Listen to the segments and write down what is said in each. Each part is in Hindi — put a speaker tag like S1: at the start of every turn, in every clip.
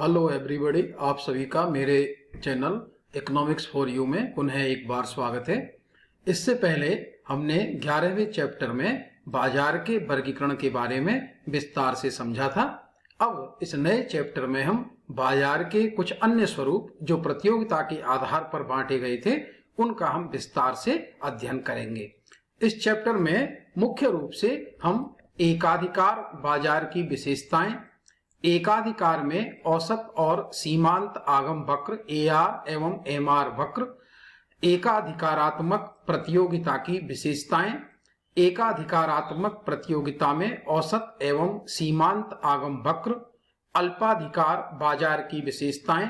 S1: हेलो एवरीबॉडी, आप सभी का मेरे चैनल इकोनॉमिक्स फॉर यू में पुनः एक बार स्वागत है। इससे पहले हमने 11वें चैप्टर में बाजार के वर्गीकरण के बारे में विस्तार से समझा था। अब इस नए चैप्टर में हम बाजार के कुछ अन्य स्वरूप जो प्रतियोगिता के आधार पर बांटे गए थे उनका हम विस्तार से अध्ययन करेंगे। इस चैप्टर में मुख्य रूप से हम एकाधिकार बाजार की विशेषताएं, एकाधिकार में औसत और सीमांत आगम वक्र AR एवं MR वक्र, एकाधिकारात्मक प्रतियोगिता की विशेषताएं, एकाधिकारात्मक प्रतियोगिता में औसत एवं सीमांत आगम वक्र, अल्पाधिकार बाजार की विशेषताएं,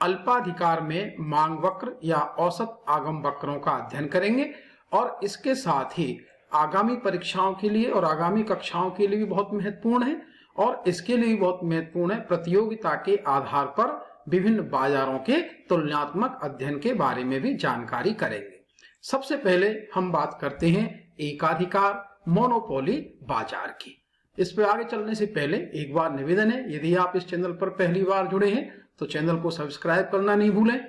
S1: अल्पाधिकार में मांग वक्र या औसत आगम वक्रों का अध्ययन करेंगे। और इसके साथ ही आगामी परीक्षाओं के लिए और आगामी कक्षाओं के लिए भी बहुत महत्वपूर्ण है और इसके लिए भी बहुत महत्वपूर्ण है, प्रतियोगिता के आधार पर विभिन्न बाजारों के तुलनात्मक अध्ययन के बारे में भी जानकारी करेंगे। सबसे पहले हम बात करते हैं एकाधिकार मोनोपोली बाजार की। इस पर आगे चलने से पहले एक बार निवेदन है, यदि आप इस चैनल पर पहली बार जुड़े हैं तो चैनल को सब्सक्राइब करना नहीं भूलें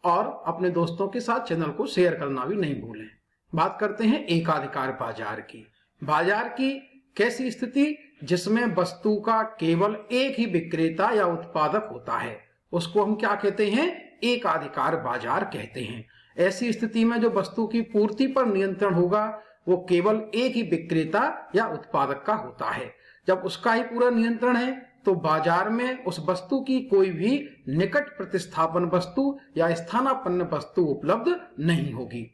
S1: और अपने दोस्तों के साथ चैनल को शेयर करना भी नहीं भूलें। बात करते हैं एकाधिकार बाजार की। बाजार की कैसी स्थिति जिसमें वस्तु का केवल एक ही विक्रेता या उत्पादक होता है, उसको हम क्या कहते हैं? एकाधिकार बाजार कहते हैं। ऐसी स्थिति में जो वस्तु की पूर्ति पर नियंत्रण होगा वो केवल एक ही विक्रेता या उत्पादक का होता है। जब उसका ही पूरा नियंत्रण है तो बाजार में उस वस्तु की कोई भी निकट प्रतिस्थापन वस्तु या स्थानापन्न वस्तु उपलब्ध नहीं होगी।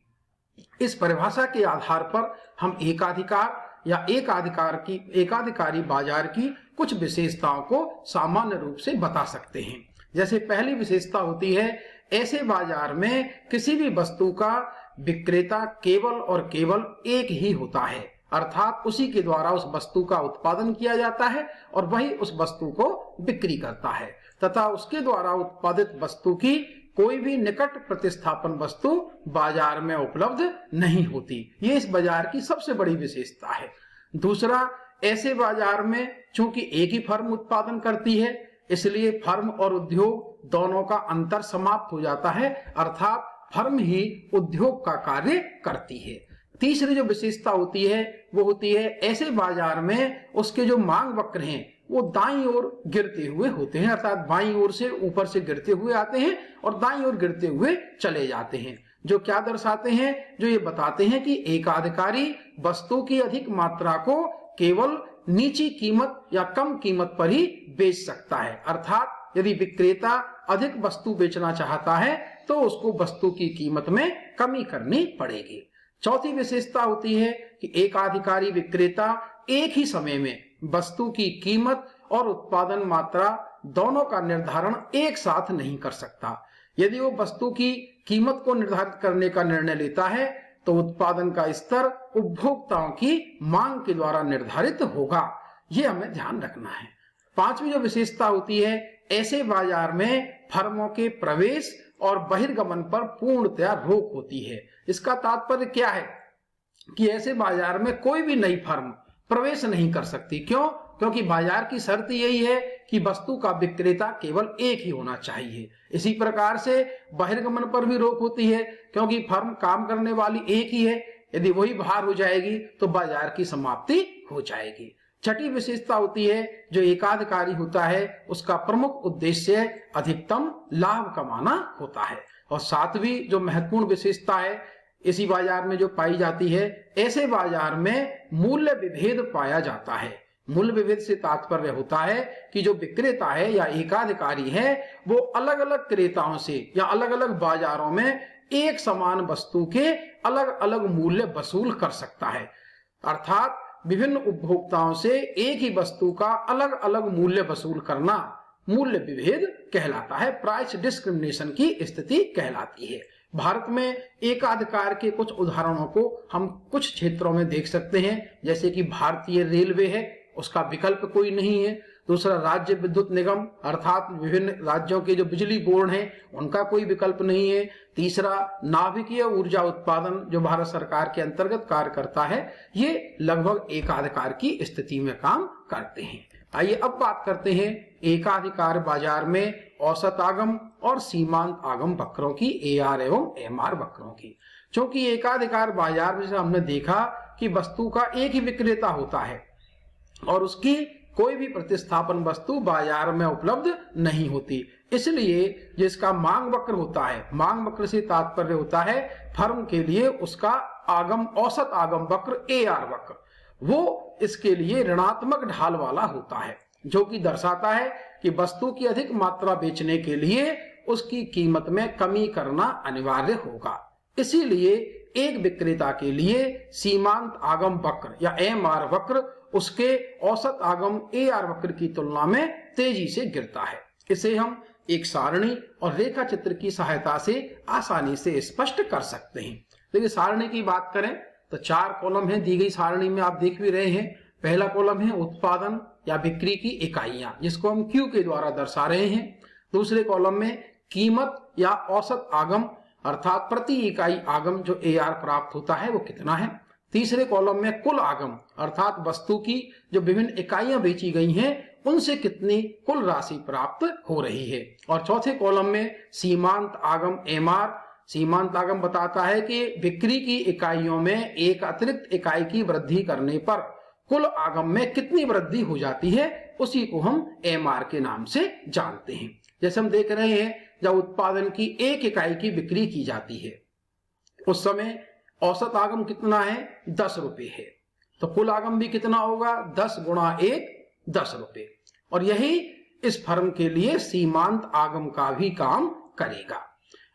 S1: इस परिभाषा के आधार पर हम एकाधिकार या एकाधिकारी बाजार की कुछ विशेषताओं को सामान्य रूप से बता सकते हैं। जैसे पहली विशेषता होती है, ऐसे बाजार में किसी भी वस्तु का विक्रेता केवल और केवल एक ही होता है, अर्थात उसी के द्वारा उस वस्तु का उत्पादन किया जाता है और वही उस वस्तु को बिक्री करता है तथा उसके द्वारा उत्पादित वस्तु की कोई भी निकट प्रतिस्थापन वस्तु बाजार में उपलब्ध नहीं होती। ये इस बाजार की सबसे बड़ी विशेषता है। दूसरा, ऐसे बाजार में चूंकि एक ही फर्म उत्पादन करती है इसलिए फर्म और उद्योग दोनों का अंतर समाप्त हो जाता है, अर्थात फर्म ही उद्योग का कार्य करती है। तीसरी जो विशेषता होती है वो होती है, ऐसे बाजार में उसके जो मांग वक्र हैं वो दाईं ओर गिरते हुए होते हैं, अर्थात बाईं ओर से ऊपर से गिरते हुए आते हैं और दाईं ओर गिरते हुए चले जाते हैं। जो क्या दर्शाते हैं? जो ये बताते हैं कि एकाधिकारी वस्तु की अधिक मात्रा को केवल नीची कीमत या कम कीमत पर ही बेच सकता है, अर्थात यदि विक्रेता अधिक वस्तु बेचना चाहता है तो उसको वस्तु की कीमत में कमी करनी पड़ेगी। चौथी विशेषता होती है कि एकाधिकारी विक्रेता एक ही समय में वस्तु की कीमत और उत्पादन मात्रा दोनों का निर्धारण एक साथ नहीं कर सकता। यदि वो वस्तु की कीमत को निर्धारित करने का निर्णय लेता है तो उत्पादन का स्तर उपभोक्ताओं की मांग के द्वारा निर्धारित होगा। ये हमें ध्यान रखना है। पांचवी जो विशेषता होती है, ऐसे बाजार में फर्मों के प्रवेश और बहिर्गमन पर पूर्णतया रोक होती है। इसका तात्पर्य क्या है कि ऐसे बाजार में कोई भी नई फर्म प्रवेश नहीं कर सकती। क्यों? क्योंकि बाजार की शर्त यही है कि वस्तु का विक्रेता केवल एक ही होना चाहिए। इसी प्रकार से बहिर्गमन पर भी रोक होती है क्योंकि फर्म काम करने वाली एक ही है, यदि वही बाहर हो जाएगी तो बाजार की समाप्ति हो जाएगी। छठी विशेषता होती है, जो एकाधिकारी होता है उसका प्रमुख उद्देश्य अधिकतम लाभ कमाना होता है। और सातवीं जो महत्वपूर्ण विशेषता है इसी बाजार में जो पाई जाती है, ऐसे बाजार में मूल्य विभेद पाया जाता है। मूल्य विभेद से तात्पर्य होता है कि जो विक्रेता है या एकाधिकारी है वो अलग अलग क्रेताओं से या अलग अलग बाजारों में एक समान वस्तु के अलग अलग मूल्य वसूल कर सकता है, अर्थात विभिन्न उपभोक्ताओं से एक ही वस्तु का अलग अलग मूल्य वसूल करना मूल्य विभेद कहलाता है, प्राइस डिस्क्रिमिनेशन की स्थिति कहलाती है। भारत में एकाधिकार के कुछ उदाहरणों को हम कुछ क्षेत्रों में देख सकते हैं, जैसे कि भारतीय रेलवे है, उसका विकल्प कोई नहीं है। दूसरा, राज्य विद्युत निगम अर्थात विभिन्न राज्यों के जो बिजली बोर्ड हैं उनका कोई विकल्प नहीं है। तीसरा, नाभिकीय ऊर्जा उत्पादन जो भारत सरकार के अंतर्गत कार्य करता है, ये लगभग एकाधिकार की स्थिति में काम करते हैं। आइए अब बात करते हैं एकाधिकार बाजार में औसत आगम और सीमांत आगम वक्रों की, AR एवं MR वक्रों की। क्योंकि एकाधिकार बाजार में हमने देखा कि वस्तु का एक ही विक्रेता होता है और उसकी कोई भी प्रतिस्थापन वस्तु बाजार में उपलब्ध नहीं होती, इसलिए जिसका मांग वक्र होता है, मांग वक्र से तात्पर्य होता है फर्म के लिए उसका आगम, औसत आगम वक्र AR वक्र, वो इसके लिए ऋणात्मक ढाल वाला होता है, जो कि दर्शाता है कि वस्तु की अधिक मात्रा बेचने के लिए उसकी कीमत में कमी करना अनिवार्य होगा। इसीलिए एक विक्रेता के लिए सीमांत आगम वक्र या MR वक्र उसके औसत आगम AR वक्र की तुलना में तेजी से गिरता है। इसे हम एक सारणी और रेखा चित्र की सहायता से आसानी से स्पष्ट कर सकते हैं। देखिए सारणी की बात करें तो 4 कॉलम है दी गई सारणी में, आप देख भी रहे हैं। पहला कॉलम है उत्पादन या बिक्री की इकाइयां, जिसको हम Q के द्वारा दर्शा रहे हैं। दूसरे कॉलम में कीमत या औसत आगम अर्थात प्रति इकाई आगम जो AR प्राप्त होता है वो कितना है। तीसरे कॉलम में कुल आगम अर्थात वस्तु की जो विभिन्न इकाइयां बेची गई हैं उनसे कितनी कुल राशि प्राप्त हो रही है। और चौथे कॉलम में सीमांत आगम MR, सीमांत आगम बताता है कि बिक्री की इकाइयों में एक अतिरिक्त इकाई की वृद्धि करने पर कुल आगम में कितनी वृद्धि हो जाती है, उसी को हम MR के नाम से जानते हैं। जैसे हम देख रहे हैं जब उत्पादन की एक इकाई की बिक्री की जाती है उस समय औसत आगम कितना है, 10 रुपए है, तो कुल आगम भी कितना होगा, 10 गुणा 1 10 रुपए। और यही इस फर्म के लिए सीमांत आगम का भी काम करेगा।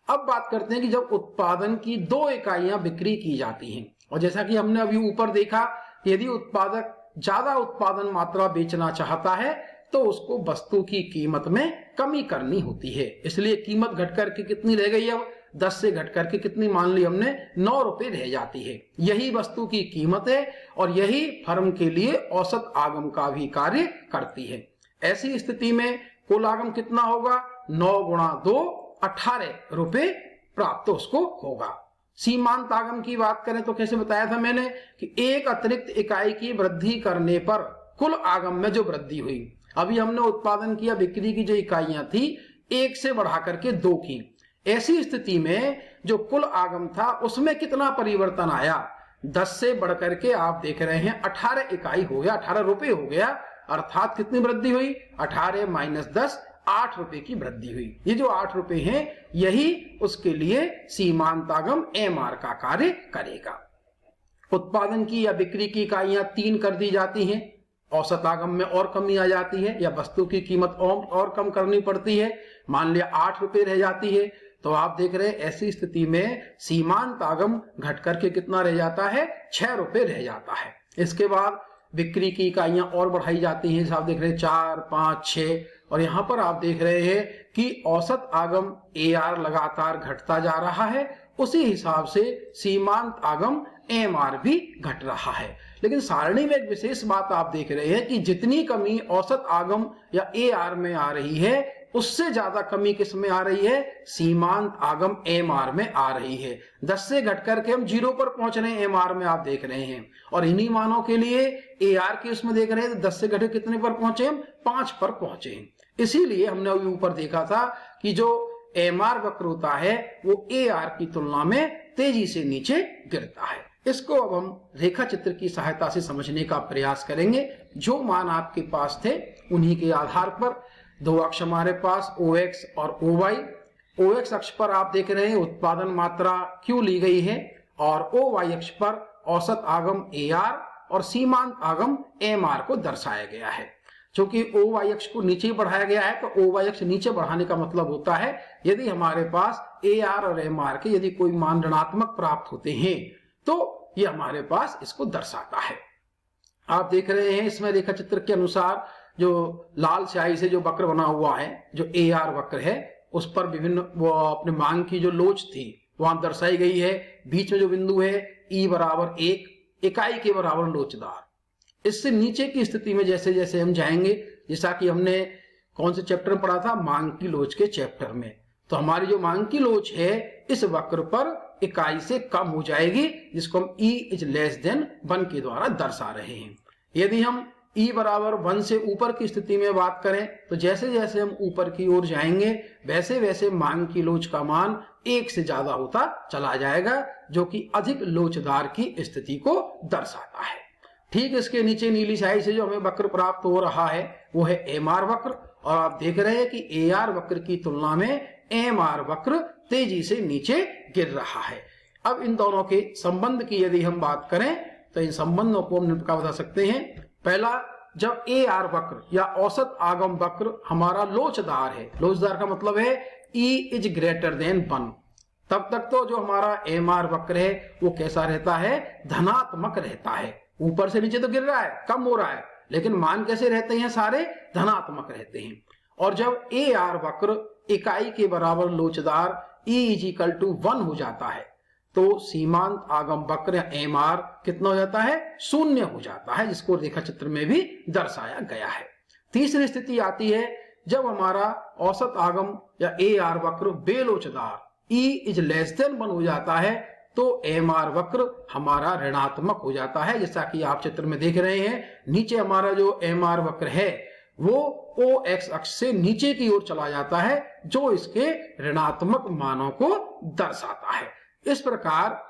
S1: अब बात करते हैं कि जब उत्पादन की 2 इकाइयां बिक्री की जाती हैं, और जैसा कि हमने अभी ऊपर देखा, यदि उत्पादक ज्यादा उत्पादन मात्रा बेचना चाहता है तो उसको वस्तु की कीमत में कमी करनी होती है। इसलिए कीमत घटकर के कितनी रह गई, अब 10 से घटकर के कितनी मान ली हमने, 9 रुपए रह जाती है। यही वस्तु की कीमत है और यही फर्म के लिए औसत आगम का भी कार्य करती है। ऐसी स्थिति में कुल आगम कितना होगा, 9 गुणा 2 18 रुपए प्राप्त उसको होगा। सीमांत आगम की बात करें तो कैसे बताया था मैंने कि एक अतिरिक्त इकाई की वृद्धि करने पर कुल आगम में जो वृद्धि हुई, अभी हमने उत्पादन किया, बिक्री की जो इकाइयां थी 1 से बढ़ा करके 2 की, ऐसी स्थिति में जो कुल आगम था उसमें कितना परिवर्तन आया, 10 से बढ़कर के आप देख रहे हैं 18 इकाई हो गया, 18 रुपए हो गया। अर्थात कितनी वृद्धि हुई, 18 माइनस 10 8 रुपए की वृद्धि हुई। ये जो 8 रुपए हैं यही उसके लिए सीमांत आगम MR का कार्य करेगा। उत्पादन की या बिक्री की इकाइयां 3 कर दी जाती हैं, औसत आगम में और कमी आ जाती है या वस्तु की कीमत और कम करनी पड़ती है, मान लिया 8 रुपए रह जाती है, तो आप देख रहे हैं ऐसी स्थिति में सीमांत आगम घट करके कितना रह जाता है, 6 रुपए रह जाता है। इसके बाद बिक्री की इकाइयां और बढ़ाई जाती हैं, आप देख रहे हैं 4 5 6, और यहां पर आप देख रहे हैं कि औसत आगम AR लगातार घटता जा रहा है, उसी हिसाब से सीमांत आगम MR भी घट रहा है। लेकिन सारणी में एक विशेष बात आप देख रहे हैं कि जितनी कमी औसत आगम या AR में आ रही है उससे ज्यादा कमी किस में आ रही है, सीमांत आगम MR में आ रही है। 10 से घट करके हम 0 पर पहुंच रहे हैं MR में, आप देख रहे हैं, और इन्हीं मानों के लिए AR के उसमें देख रहे हैं 10 से घटे कितने पर पहुंचे हम, 5 पर पहुंचे हैं। इसीलिए हमने अभी ऊपर देखा था कि जो MR वक्र होता है वो AR की तुलना में तेजी से नीचे गिरता है। इसको अब हम रेखा चित्र की सहायता से समझने का प्रयास करेंगे। जो मान आपके पास थे उन्हीं के आधार पर 2 अक्ष हमारे पास OX और OY। OX अक्ष पर आप देख रहे हैं उत्पादन मात्रा Q ली गई है और OY अक्ष पर औसत आगम AR और सीमांत आगम MR को दर्शाया गया है। क्योंकि OY अक्ष को नीचे बढ़ाया गया है तो OY अक्ष नीचे बढ़ाने का मतलब होता है यदि हमारे पास AR और MR के यदि कोई मान ऋणात्मक प्राप्त होते हैं तो ये हमारे पास इसको दर्शाता है। आप देख रहे हैं इसमें रेखा चित्र के अनुसार जो लाल स्याही से जो वक्र बना हुआ है, जो AR वक्र है, उस पर विभिन्न वो अपने मांग की जो लोच थी वहां दर्शाई गई है। बीच में जो बिंदु है E बराबर 1 इकाई के बराबर लोचदार। इससे नीचे की स्थिति में जैसे जैसे हम जाएंगे, जैसा कि हमने कौन से चैप्टर में पढ़ा था, मांग की लोच के चैप्टर में, तो हमारी जो मांग की लोच है इस वक्र पर इकाई से कम हो जाएगी, जिसको हम E > 1 के द्वारा दर्शा रहे हैं। यदि हम E बराबर 1 से ऊपर की स्थिति में बात करें तो जैसे जैसे हम ऊपर की ओर जाएंगे वैसे वैसे मांग की लोच का मान 1 से ज्यादा होता चला जाएगा, जो कि अधिक लोचदार की स्थिति को दर्शाता है। ठीक इसके नीचे नीली स्याही से जो हमें वक्र प्राप्त हो रहा है वो है एमआर वक्र, और आप देख रहे हैं कि एआर वक्र की तुलना में एमआर वक्र तेजी से नीचे गिर रहा है। अब इन दोनों के संबंध की यदि हम बात करें तो इन संबंधों को हम निम्न बता सकते हैं। पहला, जब ए आर वक्र या औसत आगम वक्र हमारा लोचदार है, लोचदार का मतलब है E इज ग्रेटर देन 1, तब तक तो जो हमारा एम आर वक्र है वो कैसा रहता है, धनात्मक रहता है। ऊपर से नीचे तो गिर रहा है, कम हो रहा है, लेकिन मान कैसे रहते हैं, सारे धनात्मक रहते हैं। और जब ए आर वक्र इकाई के बराबर लोचदार E इज इक्वल टू 1 हो जाता है तो सीमांत आगम वक्र या एम आर कितना हो जाता है, 0 हो जाता है, जिसको रेखा चित्र में भी दर्शाया गया है। तीसरी स्थिति आती है जब हमारा औसत आगम या ए आर वक्र बेलोचदार E इज लेस देन 1 हो जाता है तो एम आर वक्र हमारा ऋणात्मक हो जाता है। जैसा कि आप चित्र में देख रहे हैं, नीचे हमारा जो एम आर वक्र है वो ओ एक्स अक्ष से नीचे की ओर चला जाता है, जो इसके ऋणात्मक मानों को दर्शाता है। इस प्रकार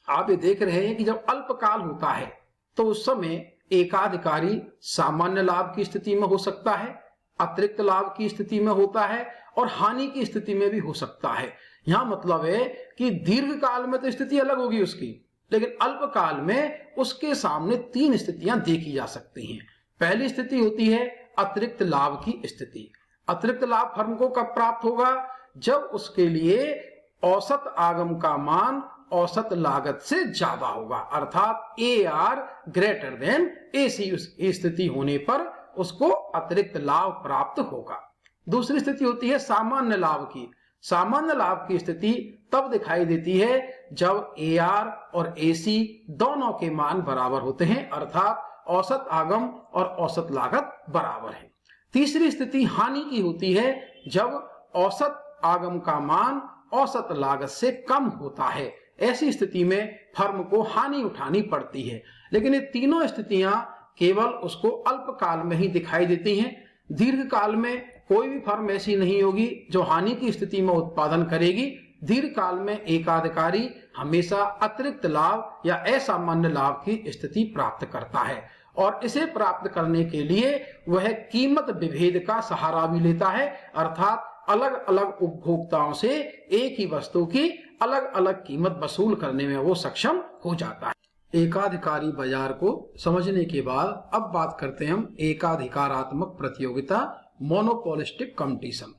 S1: आप ये देख रहे हैं कि जब अल्पकाल होता है तो उस समय एकाधिकारी सामान्य लाभ की स्थिति में हो सकता है, अतिरिक्त लाभ की स्थिति में होता है और हानि की स्थिति में भी हो सकता है। यहां मतलब है कि दीर्घ काल में तो स्थिति अलग होगी उसकी, लेकिन अल्पकाल में उसके सामने 3 स्थितियां देखी जा सकती हैं। पहली स्थिति होती है अतिरिक्त लाभ की स्थिति। अतिरिक्त लाभ फर्म को कब प्राप्त होगा, जब उसके लिए औसत आगम का मान औसत लागत से ज्यादा होगा, अर्थात ए आर ग्रेटर देन ए सी स्थिति होने पर उसको अतिरिक्त लाभ प्राप्त होगा। दूसरी स्थिति होती है सामान्य लाभ की। सामान्य लाभ की स्थिति तब दिखाई देती है जब ए आर और ए सी दोनों के मान बराबर होते हैं, अर्थात औसत आगम और औसत लागत बराबर है। तीसरी स्थिति हानि की होती है जब औसत आगम का मान औसत लागत से कम होता है। ऐसी स्थिति में फर्म को हानि उठानी पड़ती है, लेकिन ये तीनों स्थितियां केवल उसको अल्पकाल में ही दिखाई देती हैं। दीर्घ काल में कोई भी फर्म ऐसी नहीं होगी जो हानि की स्थिति में उत्पादन करेगी। दीर्घ काल में एकाधिकारी हमेशा अतिरिक्त लाभ या असामान्य लाभ की स्थिति प्राप्त करता है, और इसे प्राप्त करने के लिए वह कीमत विभेद का सहारा भी लेता है, अर्थात अलग अलग उपभोक्ताओं से एक ही वस्तु की अलग अलग कीमत वसूल करने में वो सक्षम हो जाता है। एकाधिकारी बाजार को समझने के बाद अब बात करते हैं हम एकाधिकारात्मक प्रतियोगिता, मोनोपोलिस्टिक कंपटीशन।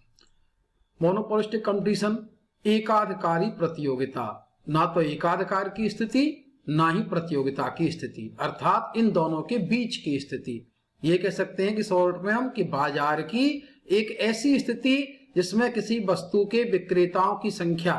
S1: मोनोपोलिस्टिक कंपटीशन एकाधिकारी प्रतियोगिता, ना तो एकाधिकार की स्थिति ना ही प्रतियोगिता की स्थिति, अर्थात इन दोनों के बीच की स्थिति। ये कह सकते हैं कि शॉर्ट में हम कि बाजार की एक ऐसी स्थिति जिसमें किसी वस्तु के विक्रेताओं की संख्या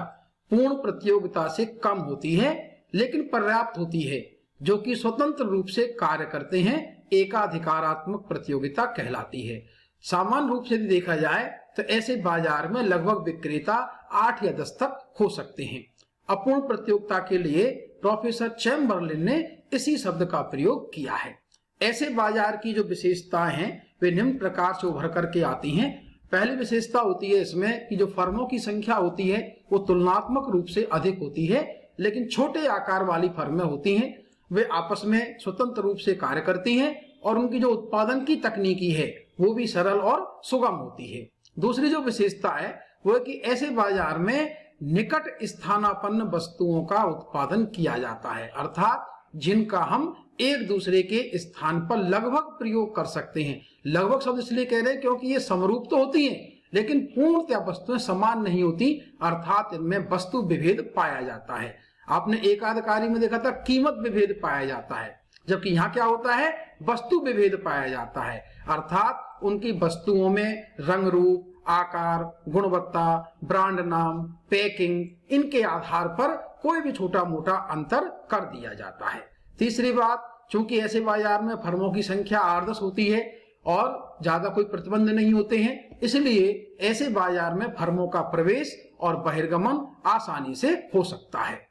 S1: पूर्ण प्रतियोगिता से कम होती है लेकिन पर्याप्त होती है, जो कि स्वतंत्र रूप से कार्य करते हैं, एकाधिकारात्मक प्रतियोगिता कहलाती है। सामान्य रूप से देखा जाए तो ऐसे बाजार में लगभग विक्रेता 8 या 10 तक हो सकते हैं। अपूर्ण प्रतियोगिता के लिए प्रोफेसर चैम्बरलिन ने इसी शब्द का प्रयोग किया है। ऐसे बाजार की जो विशेषताएं हैं वे निम्न प्रकार से उभर करके आती हैं। पहली विशेषता होती है इसमें कि जो फर्मों की संख्या होती है वो तुलनात्मक रूप से अधिक होती है, लेकिन छोटे आकार वाली फर्में होती हैं वे आपस में स्वतंत्र रूप से कार्य करती हैं और उनकी जो उत्पादन की तकनीकी है वो भी सरल और सुगम होती है। दूसरी जो विशेषता है वो है कि ऐसे बाजार में निकट स्थानापन्न वस्तुओं का उत्पादन किया जाता है, अर्थात जिनका हम एक दूसरे के स्थान पर लगभग प्रयोग कर सकते हैं। लगभग शब्द इसलिए कह रहे हैं क्योंकि ये समरूप तो होती हैं लेकिन पूर्णतः वस्तुएं समान नहीं होती, अर्थात इनमें वस्तु विभेद पाया जाता है। आपने एकाधिकारी में देखा था कीमत विभेद पाया जाता है, जबकि यहाँ क्या होता है, वस्तु विभेद पाया जाता है, अर्थात उनकी वस्तुओं में रंग रूप, आकार, गुणवत्ता, ब्रांड नाम, पैकिंग, इनके आधार पर कोई भी छोटा मोटा अंतर कर दिया जाता है। तीसरी बात, चूंकि ऐसे बाजार में फर्मों की संख्या 8-10 होती है और ज्यादा कोई प्रतिबंध नहीं होते हैं, इसलिए ऐसे बाजार में फर्मों का प्रवेश और बहिर्गमन आसानी से हो सकता है।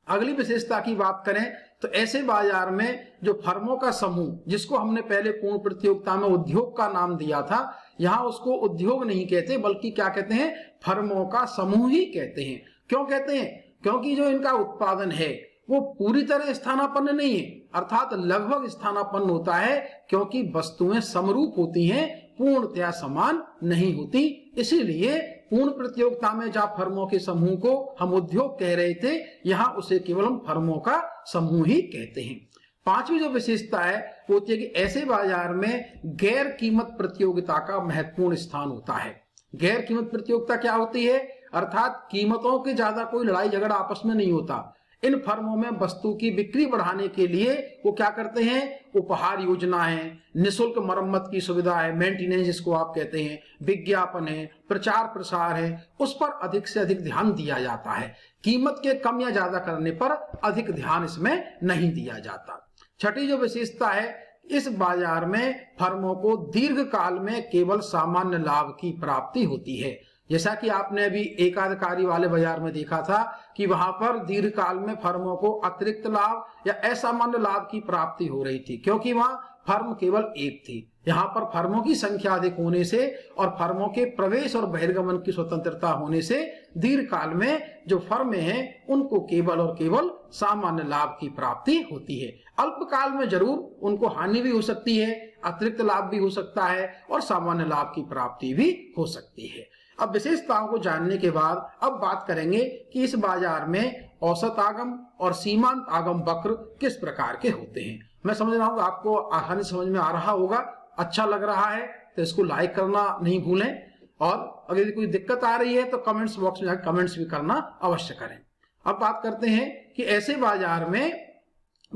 S1: अगली विशेषता की बात करें तो ऐसे बाजार में जो फर्मों का समूह, जिसको हमने पहले पूर्ण प्रतियोगिता में उद्योग का नाम दिया था, यहाँ उसको उद्योग नहीं कहते बल्कि क्या कहते हैं, फर्मों का समूह ही कहते हैं। क्यों कहते हैं? क्योंकि जो इनका उत्पादन है वो पूरी तरह स्थानापन्न नहीं है, अर्थात लगभग स्थानापन्न होता है, क्योंकि वस्तुएं समरूप होती हैं, पूर्णतया समान नहीं होती। इसीलिए पूर्ण प्रतियोगिता में जहां फर्मों के समूह को हम उद्योग कह रहे थे, यहाँ उसे केवल हम फर्मों का समूह ही कहते हैं। पांचवी जो विशेषता है वो होती है कि ऐसे बाजार में गैर कीमत प्रतियोगिता का महत्वपूर्ण स्थान होता है। गैर कीमत प्रतियोगिता क्या होती है? अर्थात कीमतों के ज्यादा कोई लड़ाई झगड़ा आपस में नहीं होता। इन फर्मों में वस्तु की बिक्री बढ़ाने के लिए वो क्या करते हैं, उपहार योजना है, निःशुल्क मरम्मत की सुविधा है, मेंटेनेंस जिसको आप कहते हैं, विज्ञापन है, प्रचार प्रसार है, उस पर अधिक से अधिक ध्यान दिया जाता है। कीमत के कम या ज्यादा करने पर अधिक ध्यान इसमें नहीं दिया जाता। छठी जो विशेषता है, इस बाजार में फर्मों को दीर्घ काल में केवल सामान्य लाभ की प्राप्ति होती है। जैसा कि आपने अभी एकाधिकारी वाले बाजार में देखा था कि वहां पर दीर्घ काल में फर्मों को अतिरिक्त लाभ या असामान्य लाभ की प्राप्ति हो रही थी, क्योंकि वहां फर्म केवल एक थी। यहाँ पर फर्मों की संख्या अधिक होने से और फर्मों के प्रवेश और बहिर्गमन की स्वतंत्रता होने से दीर्घ काल में जो फर्में हैं उनको केवल और केवल सामान्य लाभ की प्राप्ति होती है। अल्पकाल में जरूर उनको हानि भी हो सकती है, अतिरिक्त लाभ भी हो सकता है और सामान्य लाभ की प्राप्ति भी हो सकती है। अब विशेषताओं को जानने के बाद अब बात करेंगे कि इस बाजार में औसत आगम और सीमांत आगम वक्र किस प्रकार के होते हैं। मैं समझ रहा हूँ आपको आसानी समझ में आ रहा होगा। अच्छा लग रहा है तो इसको लाइक करना नहीं भूलें, और अगर कोई दिक्कत आ रही है तो कमेंट्स बॉक्स में जाकर कमेंट्स भी करना अवश्य करें। अब बात करते हैं कि ऐसे बाजार में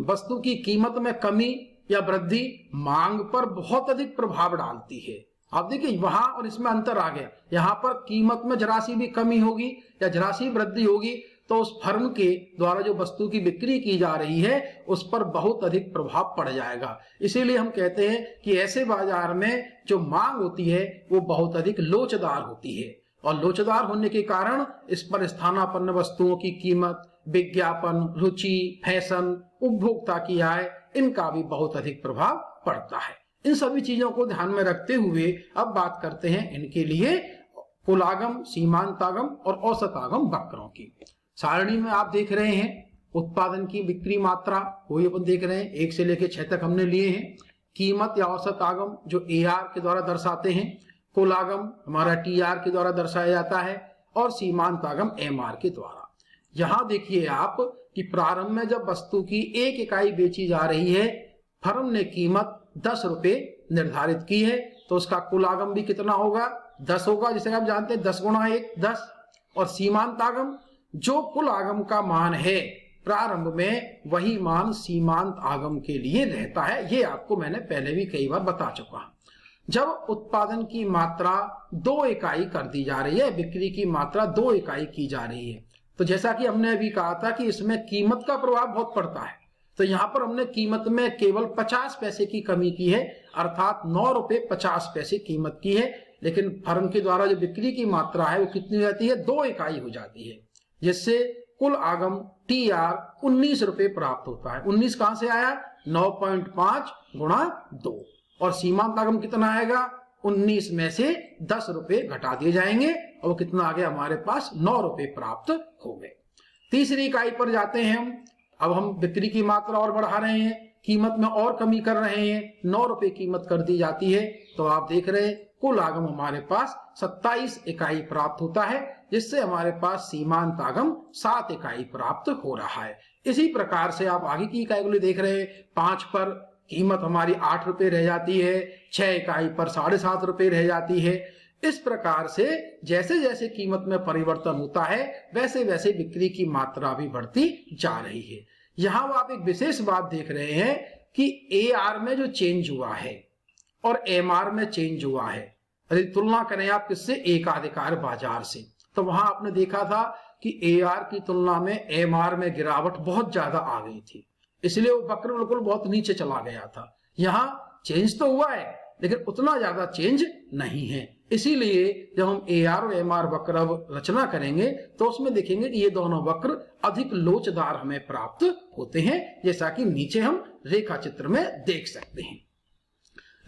S1: वस्तु की कीमत में कमी या वृद्धि मांग पर बहुत अधिक प्रभाव डालती है। आप देखिए वहां और इसमें अंतर आ गया। यहाँ पर कीमत में जरा सी भी कमी होगी या जरा सी वृद्धि होगी तो उस फर्म के द्वारा जो वस्तु की बिक्री की जा रही है उस पर बहुत अधिक प्रभाव पड़ जाएगा। इसीलिए हम कहते हैं कि ऐसे बाजार में जो मांग होती है वो बहुत अधिक लोचदार होती है, और लोचदार होने के कारण इस पर स्थानापन्न वस्तुओं की कीमत, विज्ञापन, रुचि, फैशन, उपभोक्ता की आय, इनका भी बहुत अधिक प्रभाव पड़ता है। इन सभी चीजों को ध्यान में रखते हुए अब बात करते हैं इनके लिए कुल आगम, सीमांत आगम और औसत आगम वक्रों की। सारणी में आप देख रहे हैं उत्पादन की बिक्री मात्रा, वही अपन देख रहे हैं 1 से लेकर 6 तक हमने लिए हैं। कीमत या औसत आगम जो AR के द्वारा दर्शाते हैं, कुल आगम हमारा TR के द्वारा दर्शाया जाता है, और सीमांत आगम MR के द्वारा। यहाँ देखिए आप कि प्रारंभ में जब वस्तु की 1 इकाई बेची जा रही है, फर्म ने कीमत 10 रुपए निर्धारित की है, तो उसका कुल आगम भी कितना होगा, 10 होगा। जैसे आप जानते हैं 10 गुणा 1 10। और सीमांत आगम जो कुल आगम का मान है प्रारंभ में, वही मान सीमांत आगम के लिए रहता है। ये आपको मैंने पहले भी कई बार बता चुका हूं। जब उत्पादन की मात्रा 2 इकाई कर दी जा रही है, बिक्री की मात्रा 2 इकाई की जा रही है, तो जैसा कि हमने अभी कहा था कि इसमें कीमत का प्रभाव बहुत पड़ता है, तो यहाँ पर हमने कीमत में केवल 50 पैसे की कमी की है, अर्थात 9 रुपए 50 पैसे कीमत की है। लेकिन फर्म के द्वारा जो बिक्री की मात्रा है वो कितनी हो जाती है, 2 इकाई हो जाती है, जिससे कुल आगम TR 19 रुपए प्राप्त होता है। 19 कहां से आया, 9.5 गुणा 2। और सीमांत आगम कितना आएगा, 19 में से 10 रुपए घटा दिए जाएंगे और वो कितना आ गया हमारे पास, 9 रुपए प्राप्त हो गए। तीसरी इकाई पर जाते हैं हम। अब हम बिक्री की मात्रा और बढ़ा रहे हैं, कीमत में और कमी कर रहे हैं, 9 रुपए कीमत कर दी जाती है, तो आप देख रहे हैं कुल आगम हमारे पास 27 इकाई प्राप्त होता है, जिससे हमारे पास सीमांत आगम 7 इकाई प्राप्त हो रहा है। इसी प्रकार से आप आगे की इकाई को देख रहे हैं। 5 पर कीमत हमारी 8 रुपए रह जाती है, 6 इकाई पर 7.5 रुपए रह जाती है। इस प्रकार से जैसे जैसे कीमत में परिवर्तन होता है वैसे वैसे बिक्री की मात्रा भी बढ़ती जा रही है। यहाँ आप एक विशेष बात देख रहे हैं कि AR में जो चेंज हुआ है और MR में चेंज हुआ है, यदि तुलना करें आप किससे, एकाधिकार बाजार से, तो वहां आपने देखा था कि AR की तुलना में MR में गिरावट बहुत ज्यादा आ गई थी, इसलिए वो वक्र बिल्कुल बहुत नीचे चला गया था। यहाँ चेंज तो हुआ है लेकिन उतना ज्यादा चेंज नहीं है। इसीलिए जब हम AR और MR वक्र अब रचना करेंगे तो उसमें देखेंगे कि ये दोनों वक्र अधिक लोचदार हमें प्राप्त होते हैं, जैसा कि नीचे हम रेखा चित्र में देख सकते हैं।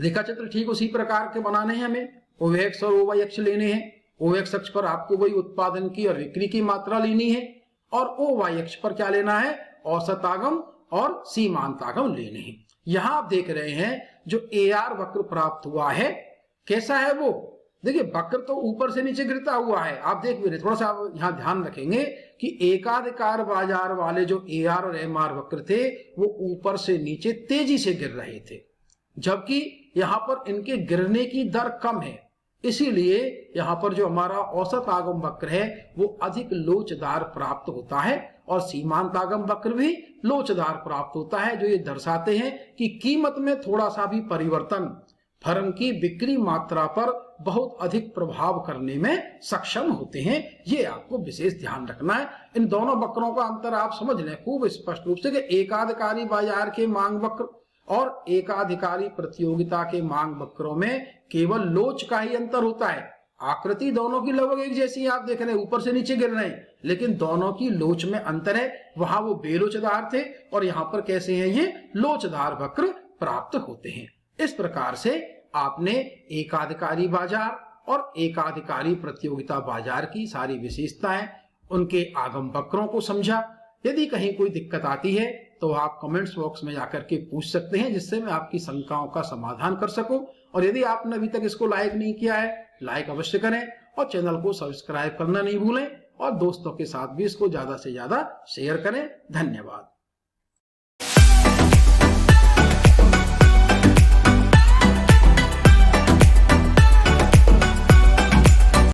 S1: रेखा चित्र ठीक उसी प्रकार के बनाने हैं, हमें OX और OY अक्ष लेने हैं। OX अक्ष पर आपको वही उत्पादन की और बिक्री की मात्रा लेनी है और OY अक्ष पर क्या लेना है, औसत आगम और सीमांत आगम लेने हैं। यहां आप देख रहे हैं जो AR वक्र प्राप्त हुआ है कैसा है वो, देखिए वक्र तो ऊपर से नीचे गिरता हुआ है, आप देख भी रहे। थोड़ा सा आप यहाँ ध्यान रखेंगे कि एकाधिकार बाजार वाले जो AR और MR वक्र थे वो ऊपर से नीचे तेजी से गिर रहे थे, जबकि यहाँ पर इनके गिरने की दर कम है। इसीलिए यहाँ पर जो हमारा औसत आगम वक्र है वो अधिक लोचदार प्राप्त होता है और सीमांत आगम वक्र भी लोचदार प्राप्त होता है, जो ये दर्शाते हैं कि कीमत में थोड़ा सा भी परिवर्तन फर्म की बिक्री मात्रा पर बहुत अधिक प्रभाव करने में सक्षम होते हैं। ये आपको विशेष ध्यान रखना है। इन दोनों वक्रों का अंतर आप समझ लें खूब स्पष्ट रूप से कि एकाधिकारी बाजार के मांग वक्र और एकाधिकारी प्रतियोगिता के मांग वक्रों में केवल लोच का ही अंतर होता है। आकृति दोनों की लगभग एक जैसी आप देख रहे हैं, ऊपर से नीचे गिर रहे हैं, लेकिन दोनों की लोच में अंतर है। वहां वो बेलोचदार थे और यहाँ पर कैसे हैं, ये लोचदार वक्र प्राप्त होते हैं। इस प्रकार से आपने एकाधिकारी बाजार और एकाधिकारी प्रतियोगिता बाजार की सारी विशेषताएं, उनके आगम वक्रों को समझा। यदि कहीं कोई दिक्कत आती है तो आप कमेंट्स बॉक्स में जाकर के पूछ सकते हैं, जिससे मैं आपकी शंकाओं का समाधान कर सकूं। और यदि आपने अभी तक इसको लाइक नहीं किया है, लाइक अवश्य करें और चैनल को सब्सक्राइब करना नहीं भूलें और दोस्तों के साथ भी इसको ज्यादा से ज्यादा शेयर करें। धन्यवाद।